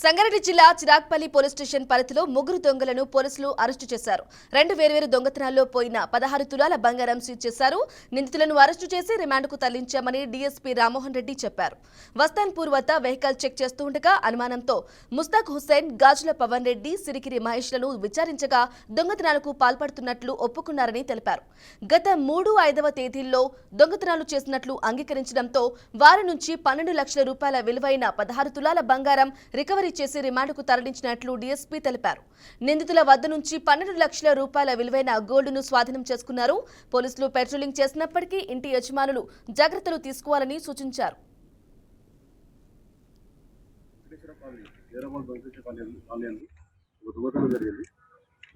సంగారెడ్డి జిల్లా Chiragpally police station పరిధిలో ముగ్గురు దొంగలను పోలీసులు అరెస్టు చేశారు. 2 వేర్వేరు దొంగతనాల్లో పోయిన 16 తులాల బంగారం సీజ్ చేశారు. నిందితులను అరెస్టు చేసి రిమాండ్కు తరలించామని డీఎస్పీ రామ్మోహన్ రెడ్డి చెప్పారు. వస్తాన్పూర్ వద్ద వెహికల్ చెక్ చేస్తూ ఉండగా అనుమానంతో ముస్తాక్ హుస్సేన్, గాజుల పవన్ రెడ్డి, సిరికిరి మహేష్లను విచారించగా దొంగతనాలకు పాల్పడుతున్నట్లు ఒప్పుకున్నారని తెలిపారు. గత 3, 5వ తేదీల్లో దొంగతనాలు చేసినట్లు అంగీకరించడంతో వారి నుంచి 12 లక్షల రూపాయల విలువైన 16 తులాల బంగారం రికవరీ చేసి రిమాండ్కు తరలించినట్లు డీఎస్పీ తెలిపారు. నిందితుల వద్ద నుంచి 12 లక్షల రూపాయల విలువైన గోల్డ్ను స్వాధీనం చేసుకున్నారు. పోలీసులు పెట్రోలింగ్ చేసినప్పటికీ ఇంటి యజమానులు జాగ్రత్తలు తీసుకోవాలని సూచించారు.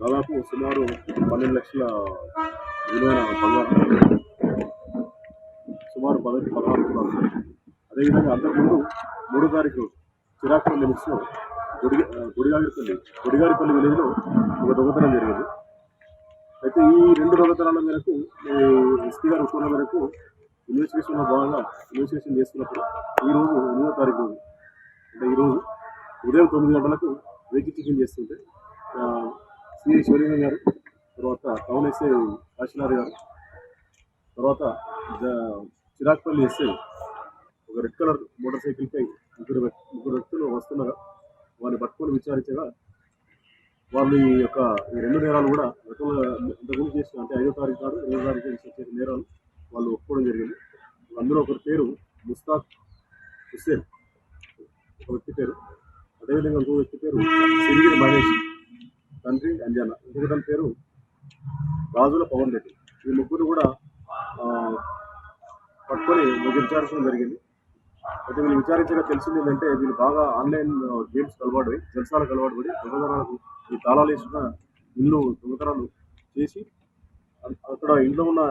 దాదాపు సుమారు 12 లక్షల విలువైన బంగారం, సుమారు 16 అదేవిధంగా అంతకుముందు 3వ తారీఖు చిరాగ్పల్లి లిమిట్స్లో గుడిగారిపల్లి విలేజ్లో ఒక దొంగతనం జరిగింది. అయితే ఈ 2 దొంగతనాల మేరకు ఎస్పీ గారి ఉత్తర్వుల మేరకు ఇన్వెస్టిగేషన్లో భాగంగా ఇన్వెస్టిగేషన్ చేస్తున్నప్పుడు ఈరోజు 8వ తారీఖు రోజు అంటే ఈరోజు ఉదయం 9 గంటలకు వెహికల్ చెకింగ్ చేస్తుంటే సిఐ శివలింగం గారు, తర్వాత టౌన్ ఎస్ఐ కాశీనాథ్ గారు, తర్వాత చిరాగ్పల్లి ఎస్ఐ ఒక రెడ్ కలర్ మోటార్ సైకిల్పై ముగ్గురు వ్యక్తులు వస్తుండగా వారిని పట్టుకొని విచారించగా వాళ్ళు ఈ 2 నేరాలు కూడా ఇంతకుముందు చేసిన అంటే 5వ తారీఖు కాదు 2వ తారీఖు చేసిన నేరాలు వాళ్ళు ఒప్పుకోవడం జరిగింది. అందులో ఒకరి పేరు ముస్తాక్ హుస్సేన్, ఒక వ్యక్తి పేరు, అదేవిధంగా ఇంకో వ్యక్తి పేరు సిరిగిరి మహేష్, తండ్రి అంజనా, ఇంకొకటి పేరు గాజుల పవన్ రెడ్డి. ఈ ముగ్గురు కూడా పట్టుకొని విచారించడం జరిగింది. అయితే వీళ్ళు విచారించగా తెలిసింది ఏంటంటే వీళ్ళు బాగా ఆన్లైన్ గేమ్స్ అలవాటు, జల్సాలకు అలవాటు పడి దొంగతనాలకు ఈ తాళాలు వేసిన ఇల్లు దొంగతనాలు చేసి అక్కడ ఇంట్లో ఉన్న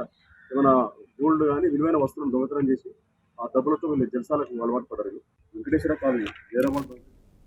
ఏమైనా గోల్డ్ కానీ విలువైన వస్తువులను దొంగతనం చేసి ఆ డబ్బులతో వీళ్ళు జల్సాలకు అలవాటు పడ్డారు. వెంకటేశ్వర కాలనీ, జయరామన్